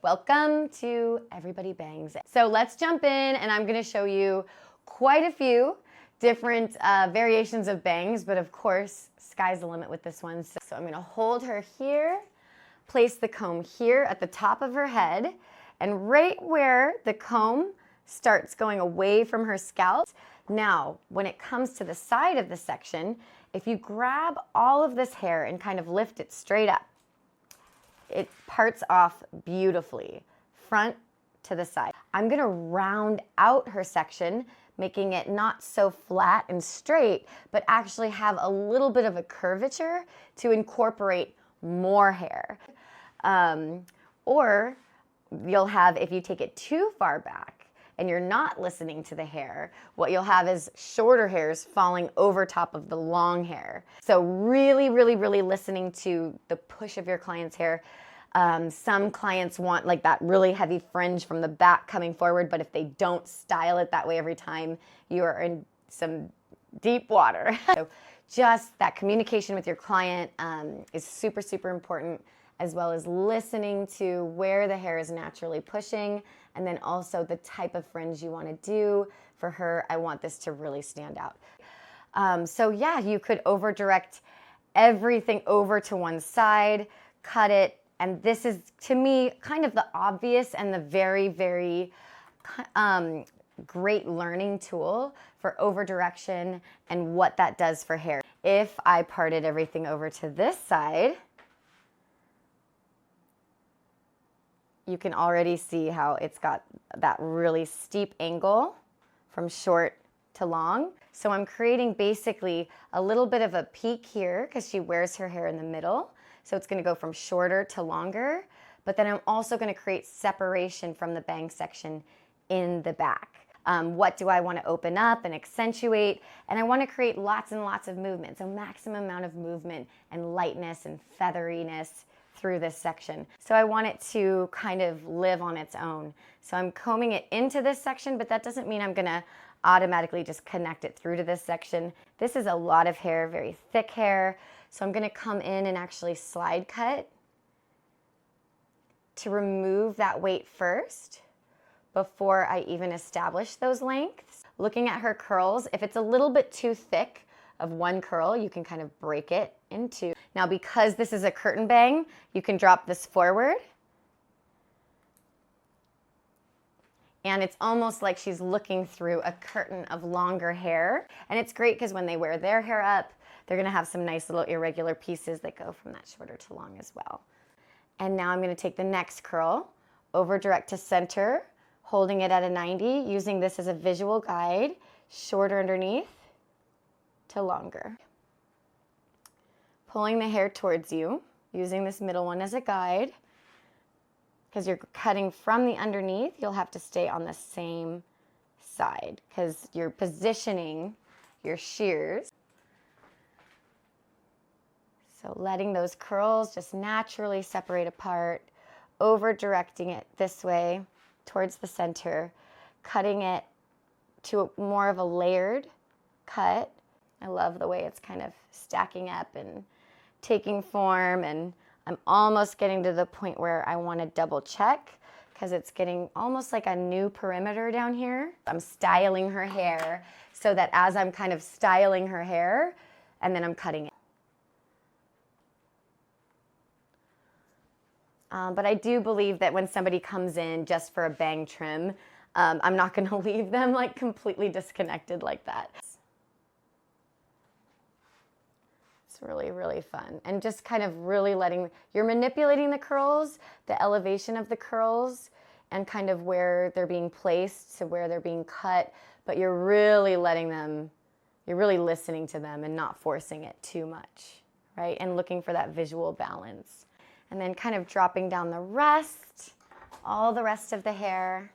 Welcome to Everybody Bangs. So let's jump in and I'm gonna show you quite a few different variations of bangs, but of course, sky's the limit with this one. So I'm gonna hold her here, place the comb here at the top of her head, and right where the comb starts going away from her scalp. Now, when it comes to the side of the section, if you grab all of this hair and kind of lift it straight up, it parts off beautifully, front to the side. I'm gonna round out her section, making it not so flat and straight, but actually have a little bit of a curvature to incorporate more hair. Or you'll have, if you take it too far back and you're not listening to the hair, what you'll have is shorter hairs falling over top of the long hair. So really, really, really listening to the push of your client's hair. Some clients want like that really heavy fringe from the back coming forward, but if they don't style it that way every time, you are in some deep water. So just that communication with your client is super, super important, as well as listening to where the hair is naturally pushing, and then also the type of fringe you want to do. For her, I want this to really stand out. So yeah, you could over direct everything over to one side, cut it, and this is, to me, kind of the obvious and the very, very great learning tool for over direction and what that does for hair. If I parted everything over to this side, you can already see how it's got that really steep angle from short to long. So I'm creating basically a little bit of a peak here because she wears her hair in the middle. So it's gonna go from shorter to longer, but then I'm also gonna create separation from the bang section in the back. What do I wanna open up and accentuate? And I wanna create lots and lots of movement, so maximum amount of movement and lightness and featheriness through this section. So I want it to kind of live on its own. So I'm combing it into this section, but that doesn't mean I'm gonna automatically just connect it through to this section. This is a lot of hair, very thick hair. So I'm gonna come in and actually slide cut to remove that weight first before I even establish those lengths. Looking at her curls, if it's a little bit too thick of one curl, you can kind of break it in two. Now, because this is a curtain bang, you can drop this forward. And it's almost like she's looking through a curtain of longer hair. And it's great because when they wear their hair up, they're gonna have some nice little irregular pieces that go from that shorter to long as well. And now I'm gonna take the next curl, over direct to center, holding it at a 90, using this as a visual guide, shorter underneath to longer. Pulling the hair towards you, using this middle one as a guide. Because you're cutting from the underneath, you'll have to stay on the same side because you're positioning your shears. So letting those curls just naturally separate apart, over directing it this way towards the center, cutting it to more of a layered cut. I love the way it's kind of stacking up and taking form, and I'm almost getting to the point where I want to double check because it's getting almost like a new perimeter down here. I'm styling her hair so that as I'm kind of styling her hair, and then I'm cutting it. But I do believe that when somebody comes in just for a bang trim, I'm not going to leave them like completely disconnected like that. It's really, really fun. And just kind of really you're manipulating the curls, the elevation of the curls, and kind of where they're being placed to where they're being cut, but you're really you're really listening to them and not forcing it too much, right? And looking for that visual balance. And then kind of dropping down the rest, all the rest of the hair.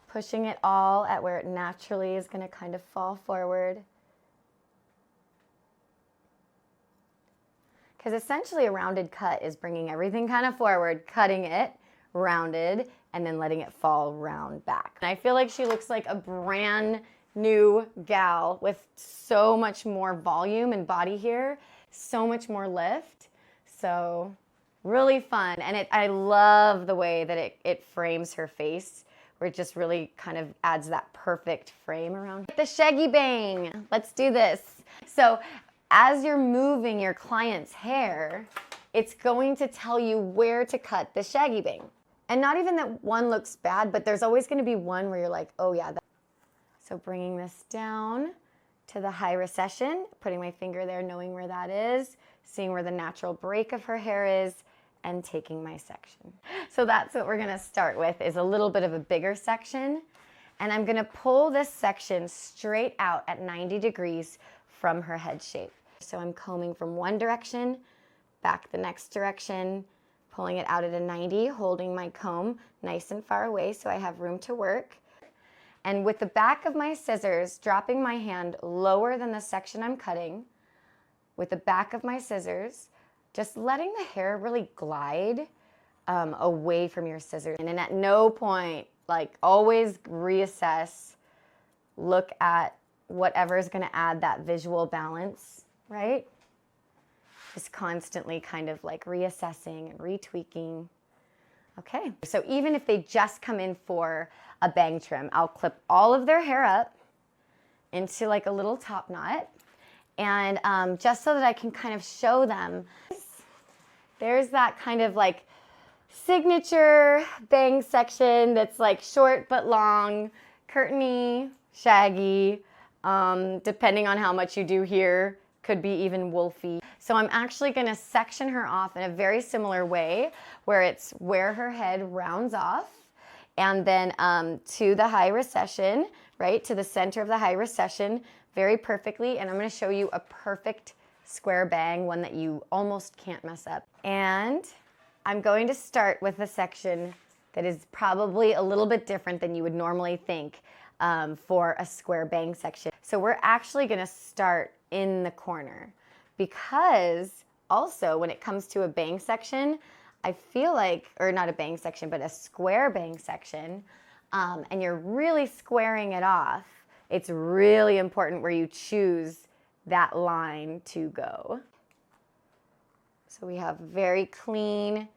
Pushing it all at where it naturally is going to kind of fall forward. Because essentially a rounded cut is bringing everything kind of forward, cutting it, rounded, and then letting it fall round back. And I feel like she looks like a brand new gal with so much more volume and body here, so much more lift. So Really fun. And I love the way that it frames her face, where it just really kind of adds that perfect frame around. The shaggy bang. Let's do this. So as you're moving your client's hair, it's going to tell you where to cut the shaggy bang. And not even that one looks bad, but there's always going to be one where you're like, oh yeah. So bringing this down to the high recession, putting my finger there, knowing where that is, seeing where the natural break of her hair is, and taking my section. So that's what we're going to start with, is a little bit of a bigger section. And I'm going to pull this section straight out at 90 degrees from her head shape. So I'm combing from one direction, back the next direction, pulling it out at a 90, holding my comb nice and far away so I have room to work. And with the back of my scissors, dropping my hand lower than the section I'm cutting, with the back of my scissors, just letting the hair really glide away from your scissors. And at no point, like, always reassess, look at whatever is gonna add that visual balance, right? Just constantly kind of like reassessing and retweaking. Okay, so even if they just come in for a bang trim, I'll clip all of their hair up into like a little top knot. And just so that I can kind of show them, there's that kind of like signature bang section that's like short but long, curtainy, shaggy, depending on how much you do here, could be even wolfy. So I'm actually gonna section her off in a very similar way, where it's where her head rounds off, and then to the high recession, right, to the center of the high recession, very perfectly. And I'm gonna show you a perfect square bang, one that you almost can't mess up. And I'm going to start with a section that is probably a little bit different than you would normally think for a square bang section. So we're actually gonna start in the corner, because also when it comes to a bang section, I feel like, or not a bang section, but a square bang section, and you're really squaring it off, it's really important where you choose that line to go. So we have very clean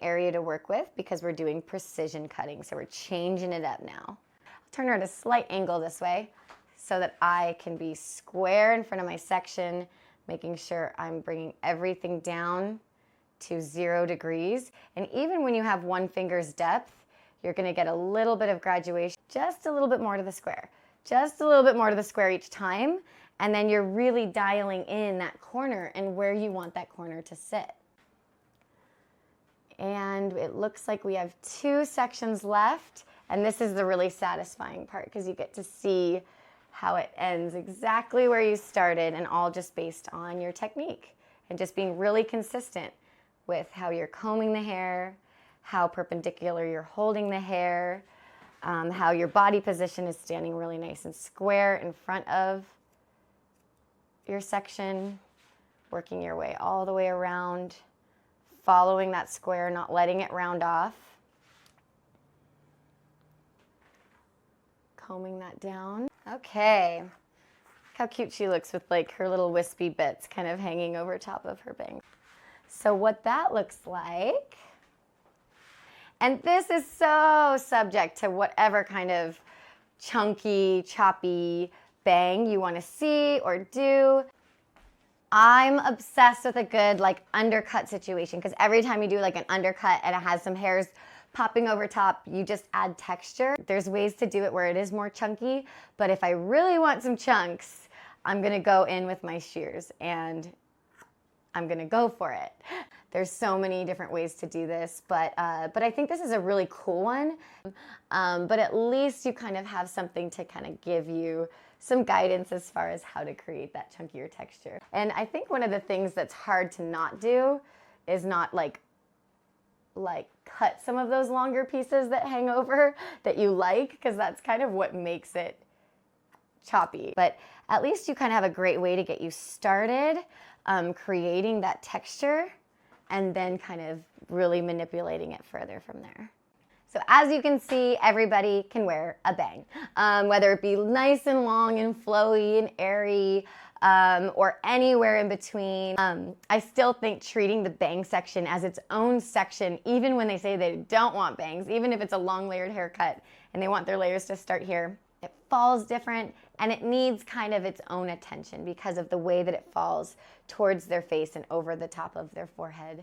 area to work with, because we're doing precision cutting. So we're changing it up now. I'll turn her at a slight angle this way so that I can be square in front of my section, making sure I'm bringing everything down to 0 degrees. And even when you have one finger's depth, you're gonna get a little bit of graduation, just a little bit more to the square, just a little bit more to the square each time. And then you're really dialing in that corner and where you want that corner to sit. And it looks like we have 2 sections left. And this is the really satisfying part, because you get to see how it ends exactly where you started, and all just based on your technique and just being really consistent with how you're combing the hair, how perpendicular you're holding the hair, how your body position is standing really nice and square in front of your section, working your way all the way around, following that square, not letting it round off. Combing that down. Okay, look how cute she looks with like her little wispy bits kind of hanging over top of her bangs. So what that looks like, and this is so subject to whatever kind of chunky, choppy bang you want to see or do. I'm obsessed with a good like undercut situation, because every time you do like an undercut and it has some hairs popping over top, you just add texture. There's ways to do it where it is more chunky, but if I really want some chunks, I'm gonna go in with my shears and I'm gonna go for it. There's so many different ways to do this, but I think this is a really cool one. But at least you kind of have something to kind of give you some guidance as far as how to create that chunkier texture. And I think one of the things that's hard to not do is not like cut some of those longer pieces that hang over that you like, because that's kind of what makes it choppy. But at least you kind of have a great way to get you started creating that texture, and then kind of really manipulating it further from there. So as you can see, everybody can wear a bang, whether it be nice and long and flowy and airy, or anywhere in between. I still think treating the bang section as its own section, even when they say they don't want bangs, even if it's a long layered haircut and they want their layers to start here, it falls different and it needs kind of its own attention because of the way that it falls towards their face and over the top of their forehead.